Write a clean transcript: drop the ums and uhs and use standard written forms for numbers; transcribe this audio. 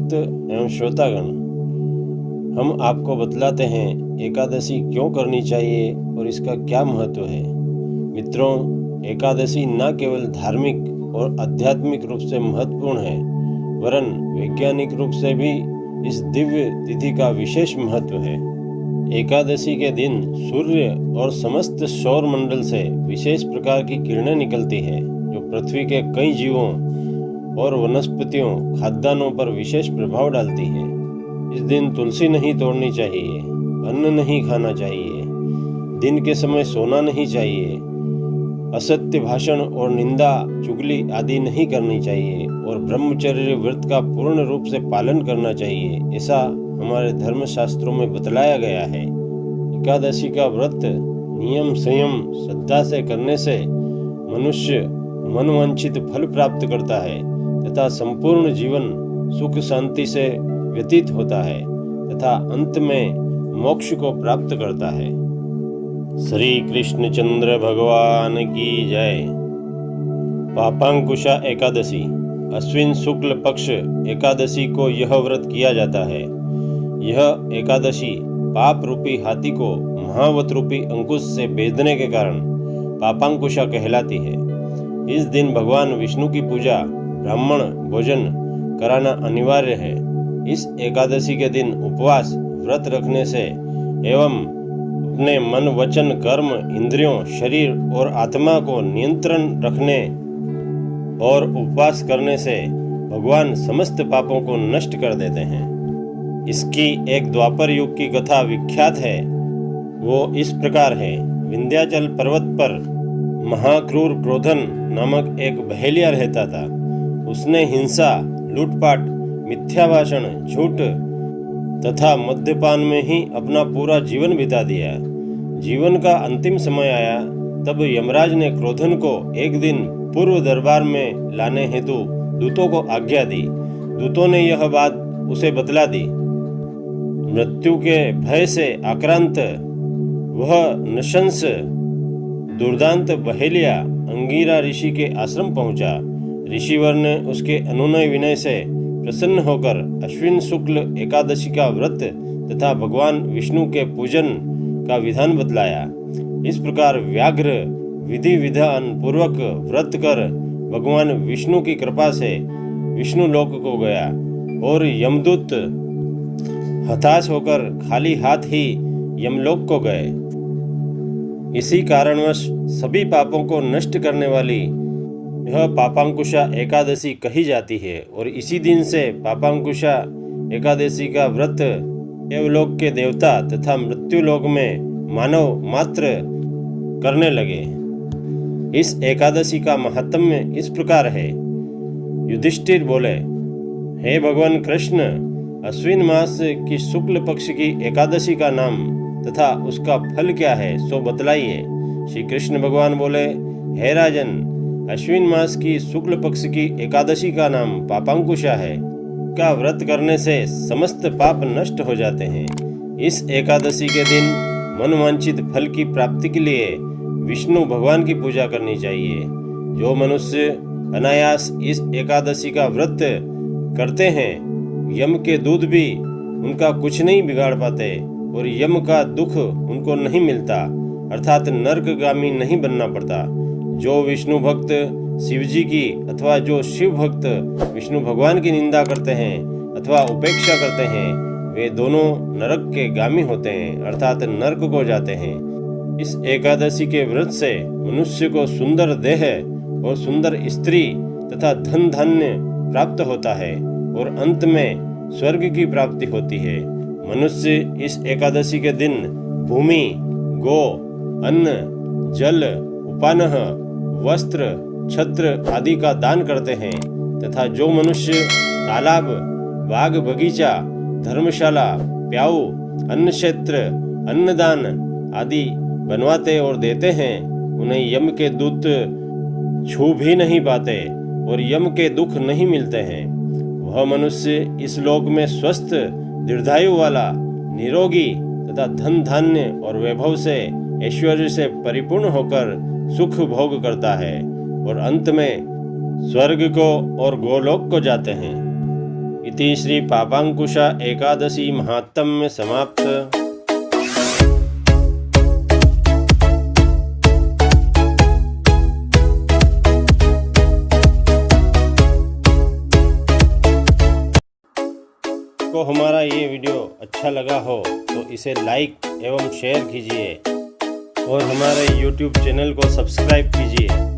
भक्त एवं श्रोतागण, हम आपको बतलाते हैं एकादशी क्यों करनी चाहिए और इसका क्या महत्व है। मित्रों, एकादशी न केवल धार्मिक और आध्यात्मिक रूप से महत्वपूर्ण है, वरन वैज्ञानिक रूप से भी इस दिव्य तिथि का विशेष महत्व है। एकादशी के दिन सूर्य और समस्त सौर मंडल से विशेष प्रकार की किरणें निकलती है, जो पृथ्वी के कई जीवों और वनस्पतियों, खाद्यान्नों पर विशेष प्रभाव डालती है। इस दिन तुलसी नहीं तोड़नी चाहिए, अन्न नहीं खाना चाहिए, दिन के समय सोना नहीं चाहिए, असत्य भाषण और निंदा, चुगली आदि नहीं करनी चाहिए और ब्रह्मचर्य व्रत का पूर्ण रूप से पालन करना चाहिए, ऐसा हमारे धर्म शास्त्रों में बतलाया गया है। एकादशी का व्रत नियम, संयम, श्रद्धा से करने से मनुष्य मनवांछित फल प्राप्त करता है तथा संपूर्ण जीवन सुख शांति से व्यतीत होता है तथा अंत में मोक्ष को प्राप्त करता है। श्री कृष्ण चंद्र भगवान की जय। पापांकुशा एकादशी, अश्विन शुक्ल पक्ष एकादशी को यह व्रत किया जाता है। यह एकादशी पाप रूपी हाथी को महावत रूपी अंकुश से बेधने के कारण पापांकुशा कहलाती है। इस दिन भगवान विष्णु की पूजा, ब्राह्मण भोजन कराना अनिवार्य है। इस एकादशी के दिन उपवास व्रत रखने से एवं अपने मन, वचन, कर्म, इंद्रियों, शरीर और आत्मा को नियंत्रण रखने और उपवास करने से भगवान समस्त पापों को नष्ट कर देते हैं। इसकी एक द्वापर युग की कथा विख्यात है। वो इस प्रकार है। विंध्याचल पर्वत पर महाक्रूर क्रोधन नामक एक बहेलिया रहता था। उसने हिंसा, लूटपाट, मिथ्या भाषण, झूठ तथा मद्यपान में ही अपना पूरा जीवन बिता दिया। जीवन का अंतिम समय आया, तब यमराज ने क्रोधन को एक दिन पूर्व दरबार में लाने हेतु दूतों को आज्ञा दी। दूतों ने यह बात उसे बतला दी। मृत्यु के भय से आक्रांत वह नशंस दुर्दांत बहेलिया अंगीरा ऋषि के आश्रम पहुंचा। ऋषिवर ने उसके अनुनय विनय से प्रसन्न होकर अश्विन शुक्ल एकादशी का व्रत तथा भगवान विष्णु के पूजन का विधान बतलाया। इस प्रकार व्याघ्र विधि विधान पूर्वक व्रत कर भगवान विष्णु की कृपा से विष्णु लोक को गया और यमदूत हताश होकर खाली हाथ ही यमलोक को गए। इसी कारणवश सभी पापों को नष्ट करने वाली यह पापांकुशा एकादशी कही जाती है और इसी दिन से पापांकुशा एकादशी का व्रत देवलोक के देवता तथा मृत्युलोक में मानव मात्र करने लगे। इस एकादशी का महात्म्य इस प्रकार है। युधिष्ठिर बोले, हे भगवान कृष्ण, अश्विन मास की शुक्ल पक्ष की एकादशी का नाम तथा उसका फल क्या है सो बतलाइए। श्री कृष्ण भगवान बोले, हे राजन, अश्विन मास की शुक्ल पक्ष की एकादशी का नाम पापांकुशा है। का व्रत करने से समस्त पाप नष्ट हो जाते हैं। इस एकादशी के दिन मनवांछित फल की प्राप्ति के लिए विष्णु भगवान की पूजा करनी चाहिए। जो मनुष्य अनायास इस एकादशी का व्रत करते हैं, यम के दूत भी उनका कुछ नहीं बिगाड़ पाते और यम का दुख उनको नहीं मिलता, अर्थात नरकगामी नहीं बनना पड़ता। जो विष्णु भक्त शिवजी की अथवा जो शिव भक्त विष्णु भगवान की निंदा करते हैं अथवा उपेक्षा करते हैं, वे दोनों नरक के गामी होते हैं, अर्थात नरक को जाते हैं। इस एकादशी के व्रत से मनुष्य को सुंदर देह और सुंदर स्त्री तथा धन धान्य प्राप्त होता है और अंत में स्वर्ग की प्राप्ति होती है। मनुष्य इस एकादशी के दिन भूमि, गो, अन्न, जल, उपानह, वस्त्र, छत्र आदि का दान करते हैं तथा जो मनुष्य तालाब, बाग बगीचा, धर्मशाला, प्याऊ, अन्न क्षेत्र, अन्नदान आदि बनवाते और देते हैं, उन्हें यम के दूत छू भी नहीं पाते और यम के दुख नहीं मिलते हैं। वह मनुष्य इस लोक में स्वस्थ, दीर्घायु वाला, निरोगी तथा धन धान्य और वैभव से, ऐश्वर्य से परिपूर्ण होकर सुख भोग करता है और अंत में स्वर्ग को और गोलोक को जाते हैं। इति श्री पापांकुशा एकादशी महात्म्य समाप्त। को हमारा ये वीडियो अच्छा लगा हो तो इसे लाइक एवं शेयर कीजिए और हमारे YouTube चैनल को सब्सक्राइब कीजिए।